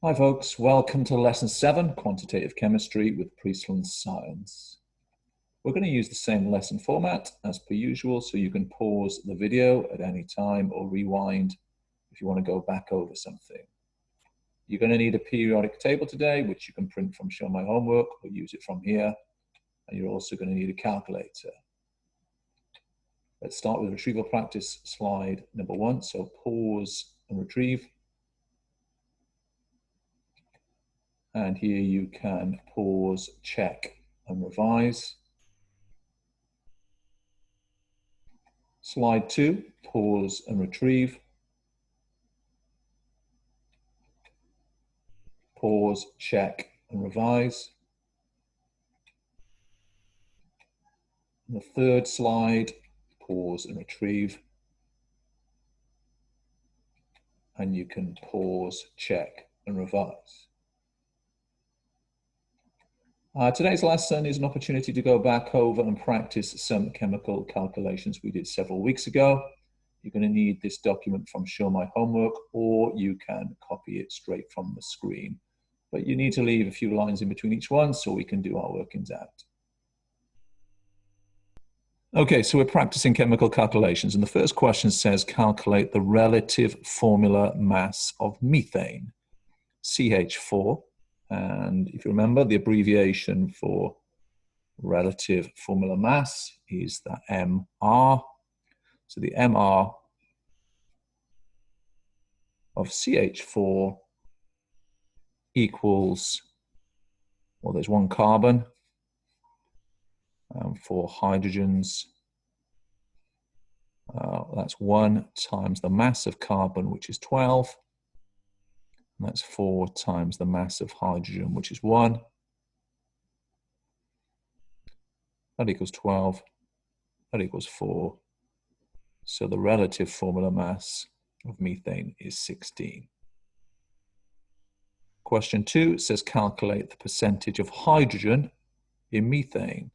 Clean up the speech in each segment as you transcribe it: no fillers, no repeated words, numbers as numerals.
Hi folks, welcome to Lesson 7, Quantitative Chemistry with Priestland Science. We're going to use the same lesson format as per usual, so you can pause the video at any time or rewind if you want to go back over something. You're going to need a periodic table today, which you can print from Show My Homework or use it from here. And you're also going to need a calculator. Let's start with retrieval practice slide number 1. So pause and retrieve. And here you can pause, check, and revise. Slide 2, pause and retrieve. Pause, check, and revise. And the third slide, pause and retrieve. And you can pause, check, and revise. Today's lesson is an opportunity to go back over and practice some chemical calculations we did several weeks ago. You're going to need this document from Show My Homework, or you can copy it straight from the screen. But you need to leave a few lines in between each one so we can do our workings out. Okay, so we're practicing chemical calculations, and the first question says calculate the relative formula mass of methane, CH4. And if you remember, the abbreviation for relative formula mass is the MR. So the MR of CH4 equals, well, there's one carbon, 4 hydrogens. That's 1 times the mass of carbon, which is 12. And that's 4 times the mass of hydrogen, which is 1. That equals 12. That equals 4. So the relative formula mass of methane is 16. Question 2 says calculate the percentage of hydrogen in methane.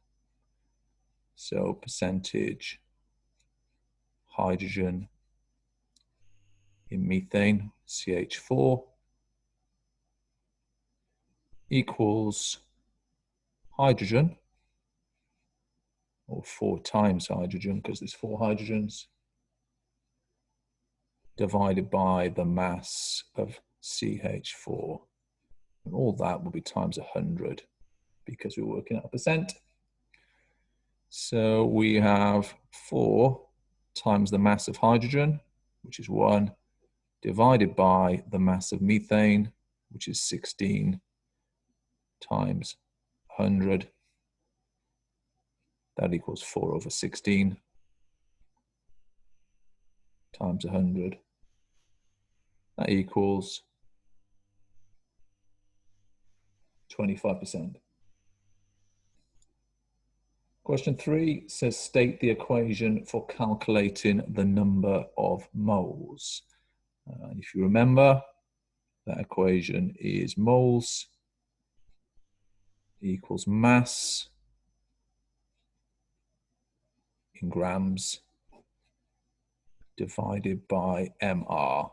So percentage hydrogen in methane, CH4, equals hydrogen, or 4 times hydrogen, because there's 4 hydrogens, divided by the mass of CH4. And all that will be times 100, because we're working out a percent. So we have 4 times the mass of hydrogen, which is 1, divided by the mass of methane, which is 16, times 100. That equals 4 over 16 times 100. That equals 25%. Question 3 says state the equation for calculating the number of moles. And if you remember, that equation is moles equals mass in grams divided by MR,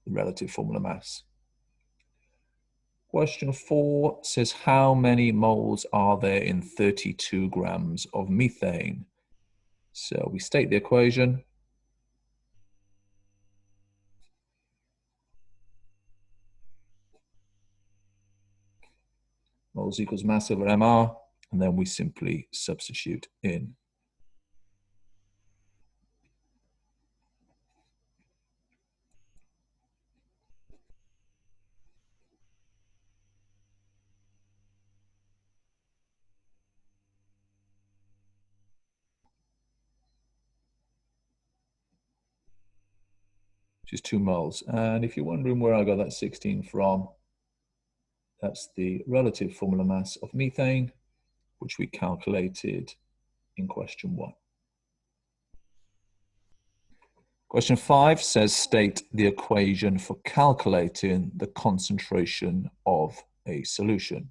the relative formula mass. Question 4 says how many moles are there in 32 grams of methane? So we state the equation. Moles equals mass over MR, and then we simply substitute in. Which is 2 moles. And if you're wondering where I got that 16 from, that's the relative formula mass of methane, which we calculated in question 1. Question 5 says state the equation for calculating the concentration of a solution.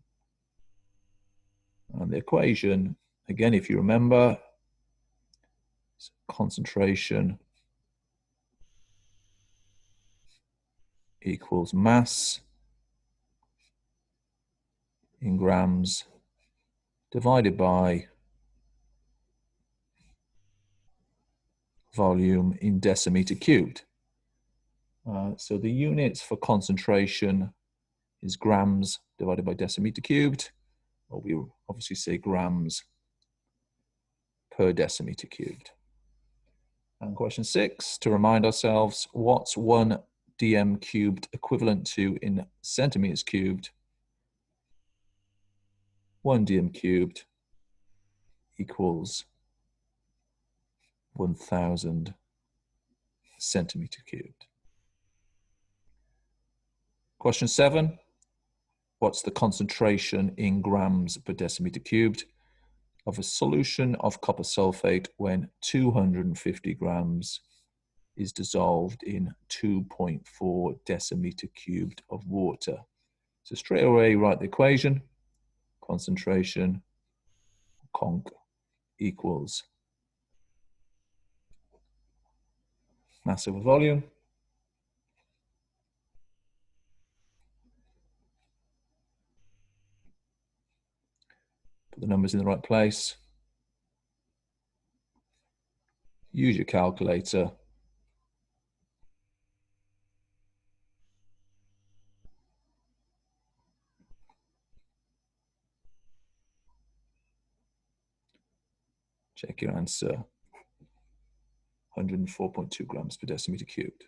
And the equation, again, if you remember, is concentration equals mass in grams divided by volume in decimeter cubed. So the units for concentration is grams divided by decimeter cubed, or we obviously say grams per decimeter cubed. And question 6, to remind ourselves, what's 1 dm cubed equivalent to in centimeters cubed? 1 dm cubed equals 1,000 centimeter cubed. Question 7, what's the concentration in grams per decimeter cubed of a solution of copper sulfate when 250 grams is dissolved in 2.4 decimeter cubed of water? So straight away write the equation. Concentration, conc, equals mass over volume. Put the numbers in the right place. Use your calculator. Check your answer. 104.2 grams per decimeter cubed.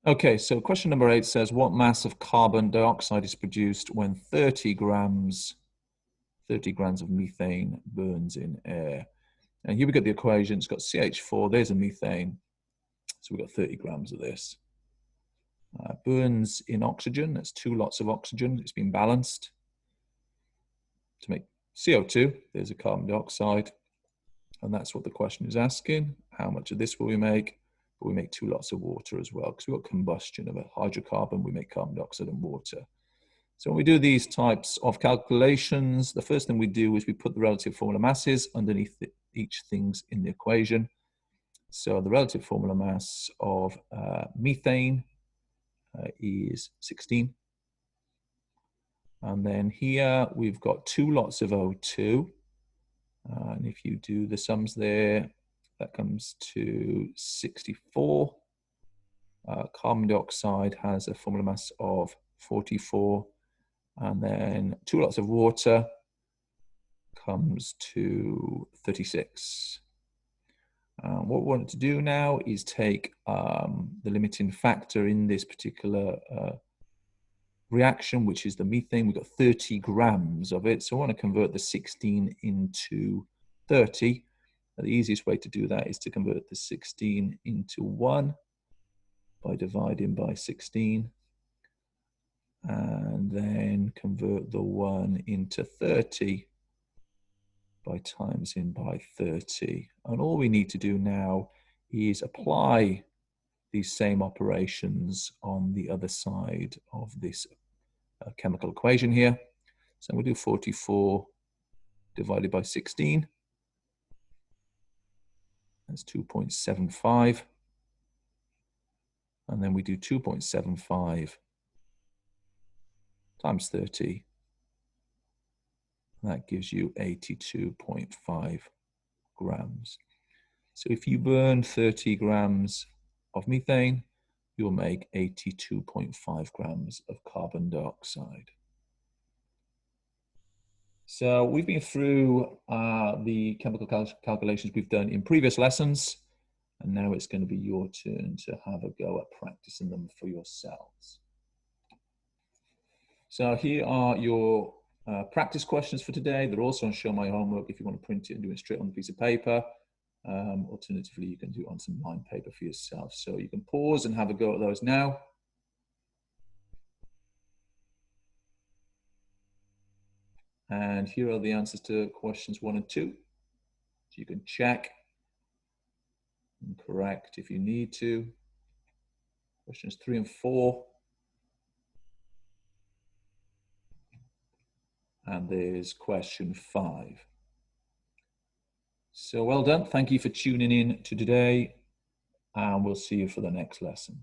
Okay, so question number 8 says, what mass of carbon dioxide is produced when 30 grams of methane burns in air? And here we got the equation. It's got CH4, there's a methane. So we've got 30 grams of this. Burns in oxygen, that's 2 lots of oxygen. It's been balanced to make CO2. There's a carbon dioxide. And that's what the question is asking. How much of this will we make? But we make 2 lots of water as well, because we've got combustion of a hydrocarbon. We make carbon dioxide and water. So when we do these types of calculations, the first thing we do is we put the relative formula masses underneath each things in the equation. So the relative formula mass of methane is 16. And then here we've got 2 lots of O2. And if you do the sums there, that comes to 64. Carbon dioxide has a formula mass of 44. And then 2 lots of water comes to 36. What we want to do now is take the limiting factor in this particular reaction, which is the methane. We've got 30 grams of it. So I want to convert the 16 into 30. The easiest way to do that is to convert the 16 into 1 by dividing by 16. And then convert the 1 into 30 by times in by 30. And all we need to do now is apply these same operations on the other side of this chemical equation here. So we'll do 44 divided by 16. That's 2.75. And then we do 2.75 times 30. And that gives you 82.5 grams. So if you burn 30 grams of methane, you'll make 82.5 grams of carbon dioxide. So we've been through the chemical calculations we've done in previous lessons, and now it's going to be your turn to have a go at practicing them for yourselves. So here are your practice questions for today. They're also on Show My Homework if you want to print it and do it straight on a piece of paper. Alternatively, you can do it on some lined paper for yourself. So you can pause and have a go at those now. And here are the answers to questions 1 and 2. So you can check and correct if you need to. Questions 3 and 4. And there's question 5. So well done. Thank you for tuning in to today, and we'll see you for the next lesson.